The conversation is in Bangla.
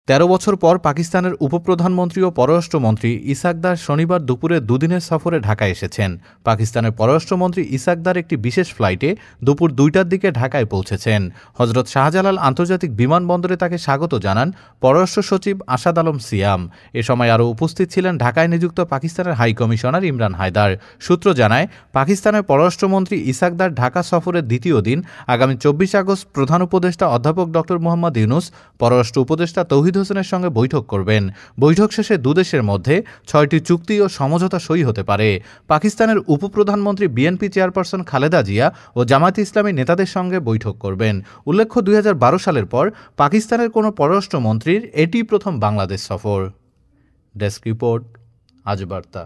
১৩ বছর পর পাকিস্তানের উপপ্রধানমন্ত্রী ও পররাষ্ট্রমন্ত্রী ইসাক দার শনিবার দুপুরে দুদিনের সফরে ঢাকায় এসেছেন। পাকিস্তানের পররাষ্ট্রমন্ত্রী ইসাক দার একটি বিশেষ ফ্লাইটে দুপুর ২টার দিকে ঢাকায় পৌঁছেছেন। হজরত শাহজালাল আন্তর্জাতিক বিমানবন্দরে তাকে স্বাগত জানান পররাষ্ট্র সচিব আসাদ আলম সিয়াম। এ সময় আরও উপস্থিত ছিলেন ঢাকায় নিযুক্ত পাকিস্তানের হাই কমিশনার ইমরান হায়দার। সূত্র জানায়, পাকিস্তানের পররাষ্ট্রমন্ত্রী ইসাক দার ঢাকা সফরের দ্বিতীয় দিন আগামী ২৪ আগস্ট প্রধান উপদেষ্টা অধ্যাপক ড মোহাম্মদ ইউনুস, পররাষ্ট্র উপদেষ্টা তৌহিদ হোসেনের সঙ্গে বৈঠক করবেন। বৈঠক শেষে দুদেশের মধ্যে ৬টি চুক্তি ও সমঝোতা সই হতে পারে। পাকিস্তানের উপপ্রধানমন্ত্রী বিএনপি চেয়ারপারসন খালেদা জিয়া ও জামায়াতে ইসলামী নেতাদের সঙ্গে বৈঠক করবেন। উল্লেখ্য, ২০১২ সালের পর পাকিস্তানের কোনো পররাষ্ট্রমন্ত্রীর এটি প্রথম বাংলাদেশ সফর। ডেস্ক রিপোর্ট, আজ বার্তা।